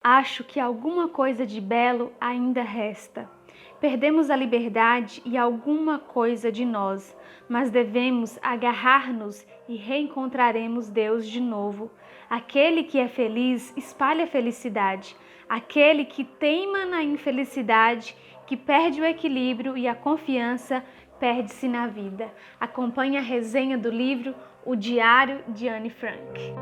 Acho que alguma coisa de belo ainda resta. Perdemos a liberdade e alguma coisa de nós, mas devemos agarrar-nos e reencontraremos Deus de novo. Aquele que é feliz espalha a felicidade. Aquele que teima na infelicidade, que perde o equilíbrio e a confiança, perde-se na vida. Acompanhe a resenha do livro O Diário de Anne Frank.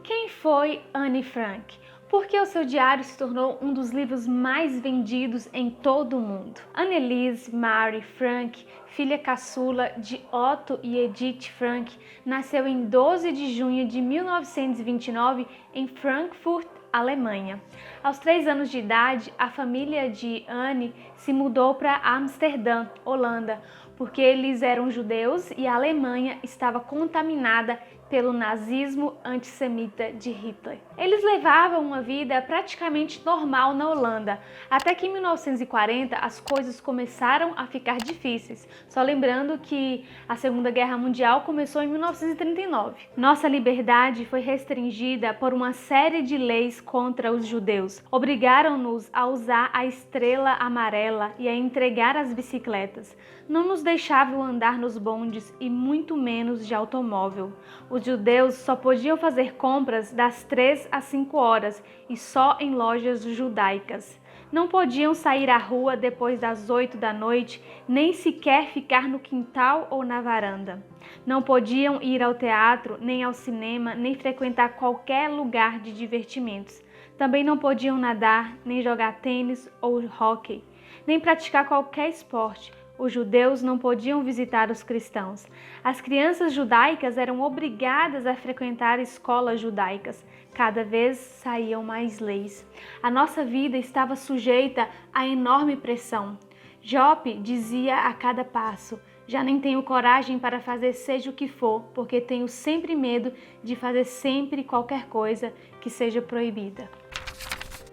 Quem foi Anne Frank? Por que o seu diário se tornou um dos livros mais vendidos em todo o mundo? Anneliese Marie Frank, filha caçula de Otto e Edith Frank, nasceu em 12 de junho de 1929 em Frankfurt, Alemanha. Aos 3 anos de idade, a família de Anne se mudou para Amsterdã, Holanda, porque eles eram judeus e a Alemanha estava contaminada pelo nazismo antissemita de Hitler. Eles levavam uma vida praticamente normal na Holanda, até que em 1940 as coisas começaram a ficar difíceis. Só lembrando que a Segunda Guerra Mundial começou em 1939. Nossa liberdade foi restringida por uma série de leis contra os judeus. Obrigaram-nos a usar a estrela amarela e a entregar as bicicletas. Não nos deixavam andar nos bondes e muito menos de automóvel. Os judeus só podiam fazer compras das 3 às 5 horas e só em lojas judaicas. Não podiam sair à rua depois das 8 da noite, nem sequer ficar no quintal ou na varanda. Não podiam ir ao teatro, nem ao cinema, nem frequentar qualquer lugar de divertimentos. Também não podiam nadar, nem jogar tênis ou hóquei, nem praticar qualquer esporte. Os judeus não podiam visitar os cristãos. As crianças judaicas eram obrigadas a frequentar escolas judaicas. Cada vez saíam mais leis. A nossa vida estava sujeita a enorme pressão. Jope dizia a cada passo: já nem tenho coragem para fazer seja o que for, porque tenho sempre medo de fazer sempre qualquer coisa que seja proibida.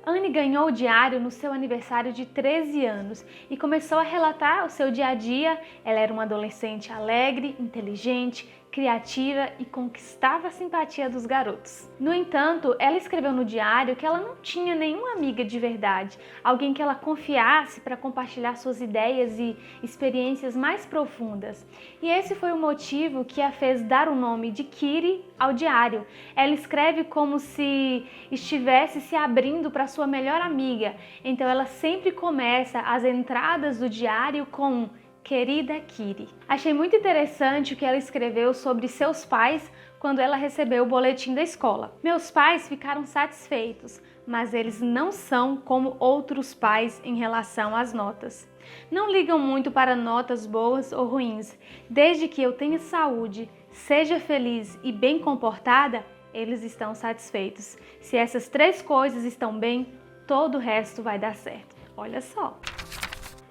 Anne ganhou o diário no seu aniversário de 13 anos e começou a relatar o seu dia a dia. Ela era uma adolescente alegre, inteligente, criativa e conquistava a simpatia dos garotos. No entanto, ela escreveu no diário que ela não tinha nenhuma amiga de verdade, alguém que ela confiasse para compartilhar suas ideias e experiências mais profundas. E esse foi o motivo que a fez dar o nome de Kitty ao diário. Ela escreve como se estivesse se abrindo para sua melhor amiga, então ela sempre começa as entradas do diário com Querida Kitty. Achei muito interessante o que ela escreveu sobre seus pais quando ela recebeu o boletim da escola. Meus pais ficaram satisfeitos, mas eles não são como outros pais em relação às notas. Não ligam muito para notas boas ou ruins. Desde que eu tenha saúde, seja feliz e bem comportada, eles estão satisfeitos. Se essas 3 coisas estão bem, todo o resto vai dar certo. Olha só!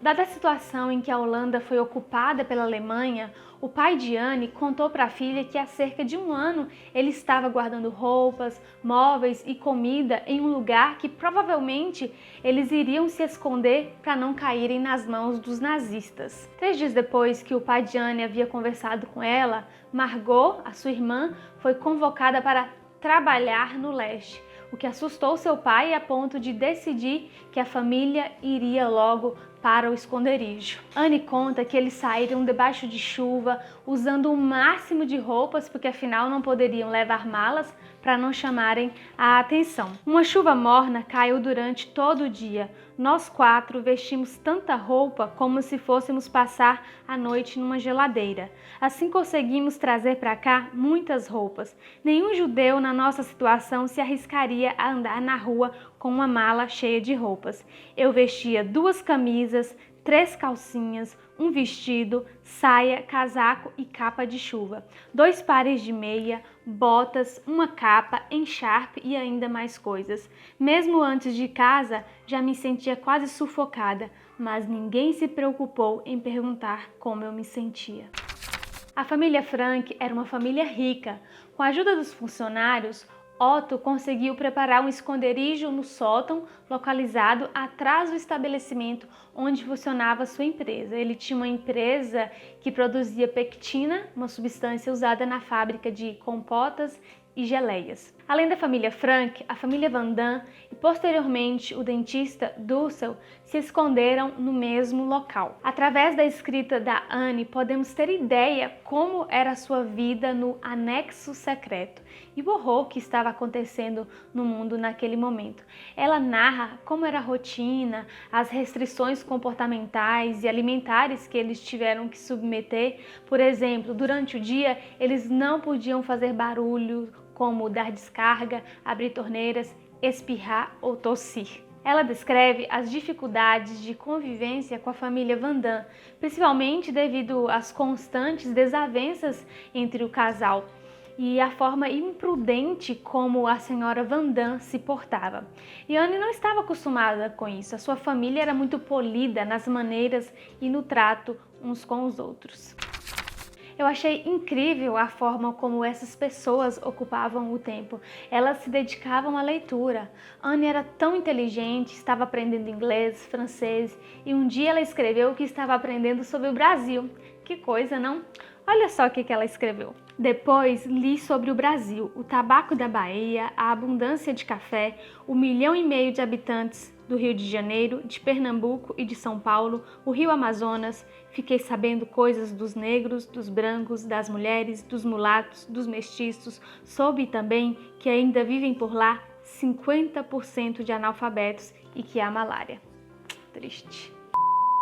Dada a situação em que a Holanda foi ocupada pela Alemanha, o pai de Anne contou para a filha que há cerca de 1 ano ele estava guardando roupas, móveis e comida em um lugar que provavelmente eles iriam se esconder para não caírem nas mãos dos nazistas. 3 dias depois que o pai de Anne havia conversado com ela, Margot, a sua irmã, foi convocada para trabalhar no leste, o que assustou seu pai a ponto de decidir que a família iria logo para o esconderijo. Anne conta que eles saíram debaixo de chuva, usando o máximo de roupas, porque afinal não poderiam levar malas para não chamarem a atenção. Uma chuva morna caiu durante todo o dia. Nós 4 vestimos tanta roupa como se fôssemos passar a noite numa geladeira. Assim conseguimos trazer para cá muitas roupas. Nenhum judeu na nossa situação se arriscaria a andar na rua com uma mala cheia de roupas. Eu vestia 2 camisas, 3 calcinhas, um vestido, saia, casaco e capa de chuva, 2 pares de meia, botas, uma capa, encharpe e ainda mais coisas. Mesmo antes de casa, já me sentia quase sufocada, mas ninguém se preocupou em perguntar como eu me sentia. A família Frank era uma família rica. Com a ajuda dos funcionários, Otto conseguiu preparar um esconderijo no sótão, localizado atrás do estabelecimento onde funcionava sua empresa. Ele tinha uma empresa que produzia pectina, uma substância usada na fábrica de compotas e geleias. Além da família Frank, a família Van Damme e posteriormente o dentista Dussel se esconderam no mesmo local. Através da escrita da Anne, podemos ter ideia como era a sua vida no anexo secreto e o horror que estava acontecendo no mundo naquele momento. Ela narra como era a rotina, as restrições comportamentais e alimentares que eles tiveram que submeter. Por exemplo, durante o dia, eles não podiam fazer barulho, como dar descarga, abrir torneiras, espirrar ou tossir. Ela descreve as dificuldades de convivência com a família Van Damme, principalmente devido às constantes desavenças entre o casal e a forma imprudente como a senhora Van Damme se portava. E Anne não estava acostumada com isso. A sua família era muito polida nas maneiras e no trato uns com os outros. Eu achei incrível a forma como essas pessoas ocupavam o tempo. Elas se dedicavam à leitura. Anne era tão inteligente, estava aprendendo inglês, francês e um dia ela escreveu que estava aprendendo sobre o Brasil. Que coisa, não? Olha só o que ela escreveu. Depois li sobre o Brasil, o tabaco da Bahia, a abundância de café, o 1,5 milhão de habitantes do Rio de Janeiro, de Pernambuco e de São Paulo, o Rio Amazonas. Fiquei sabendo coisas dos negros, dos brancos, das mulheres, dos mulatos, dos mestiços. Soube também que ainda vivem por lá 50% de analfabetos e que há malária. Triste.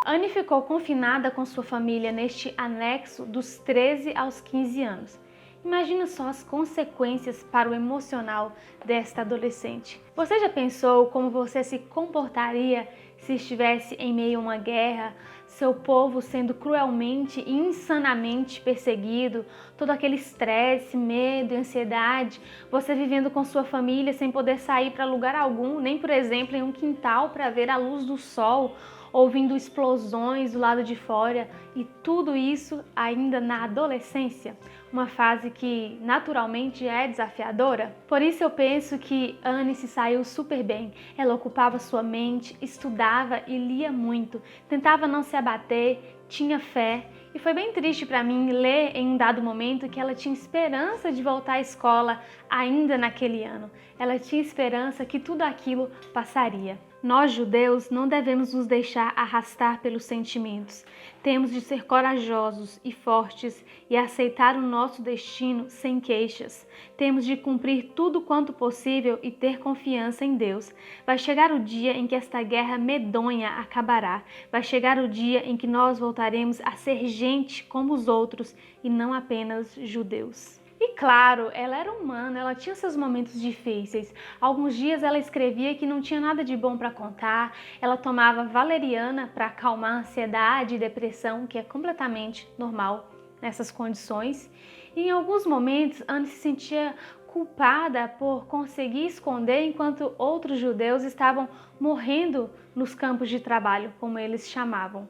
Anne ficou confinada com sua família neste anexo dos 13 aos 15 anos. Imagina só as consequências para o emocional desta adolescente. Você já pensou como você se comportaria se estivesse em meio a uma guerra, seu povo sendo cruelmente e insanamente perseguido, todo aquele estresse, medo e ansiedade, você vivendo com sua família sem poder sair para lugar algum, nem por exemplo em um quintal para ver a luz do sol, ouvindo explosões do lado de fora e tudo isso ainda na adolescência, uma fase que naturalmente é desafiadora. Por isso eu penso que Anne se saiu super bem. Ela ocupava sua mente, estudava e lia muito, tentava não se abater, tinha fé. E foi bem triste para mim ler em um dado momento que ela tinha esperança de voltar à escola ainda naquele ano. Ela tinha esperança que tudo aquilo passaria. Nós, judeus, não devemos nos deixar arrastar pelos sentimentos. Temos de ser corajosos e fortes e aceitar o nosso destino sem queixas. Temos de cumprir tudo quanto possível e ter confiança em Deus. Vai chegar o dia em que esta guerra medonha acabará. Vai chegar o dia em que nós voltaremos a ser gente como os outros e não apenas judeus. E claro, ela era humana, ela tinha seus momentos difíceis. Alguns dias ela escrevia que não tinha nada de bom para contar, ela tomava valeriana para acalmar a ansiedade e depressão, que é completamente normal nessas condições. E em alguns momentos, Anne se sentia culpada por conseguir esconder enquanto outros judeus estavam morrendo nos campos de trabalho, como eles chamavam.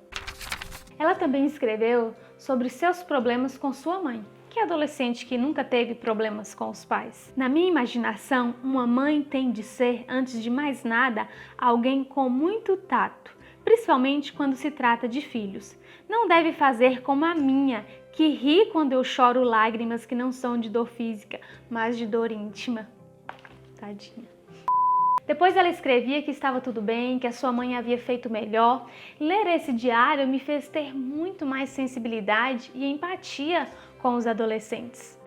Ela também escreveu sobre seus problemas com sua mãe. Que adolescente que nunca teve problemas com os pais? Na minha imaginação, uma mãe tem de ser, antes de mais nada, alguém com muito tato, principalmente quando se trata de filhos. Não deve fazer como a minha, que ri quando eu choro lágrimas que não são de dor física, mas de dor íntima. Tadinha. Depois ela escrevia que estava tudo bem, que a sua mãe havia feito melhor. Ler esse diário me fez ter muito mais sensibilidade e empatia com os adolescentes.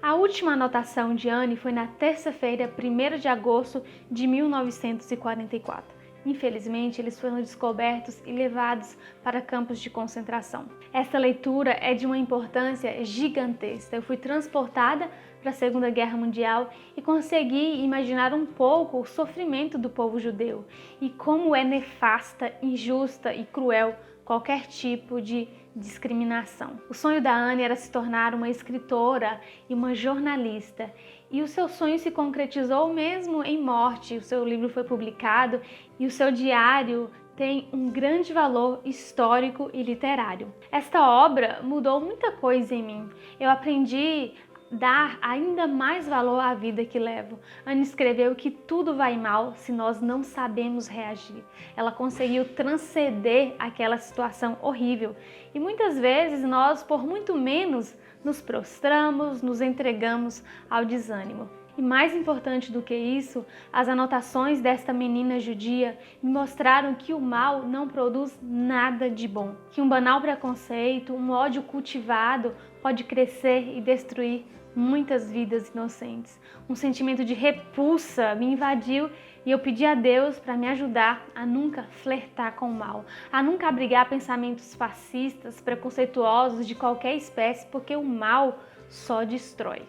A última anotação de Anne foi na terça-feira, 1º de agosto de 1944. Infelizmente, eles foram descobertos e levados para campos de concentração. Essa leitura é de uma importância gigantesca. Eu fui transportada para a Segunda Guerra Mundial e consegui imaginar um pouco o sofrimento do povo judeu e como é nefasta, injusta e cruel qualquer tipo de discriminação. O sonho da Anne era se tornar uma escritora e uma jornalista, e o seu sonho se concretizou mesmo em morte. O seu livro foi publicado e o seu diário tem um grande valor histórico e literário. Esta obra mudou muita coisa em mim. Eu aprendi dar ainda mais valor à vida que levo. Anne escreveu que tudo vai mal se nós não sabemos reagir. Ela conseguiu transcender aquela situação horrível e muitas vezes nós, por muito menos, nos prostramos, nos entregamos ao desânimo. E mais importante do que isso, as anotações desta menina judia me mostraram que o mal não produz nada de bom, que um banal preconceito, um ódio cultivado pode crescer e destruir muitas vidas inocentes. Um sentimento de repulsa me invadiu e eu pedi a Deus para me ajudar a nunca flertar com o mal, a nunca abrigar pensamentos fascistas, preconceituosos de qualquer espécie, porque o mal só destrói.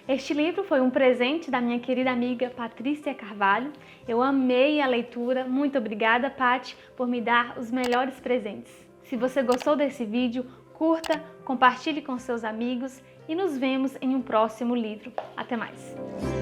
Este livro foi um presente da minha querida amiga Patrícia Carvalho. Eu amei a leitura. Muito obrigada, Paty, por me dar os melhores presentes. Se você gostou desse vídeo, curta, compartilhe com seus amigos e nos vemos em um próximo livro. Até mais!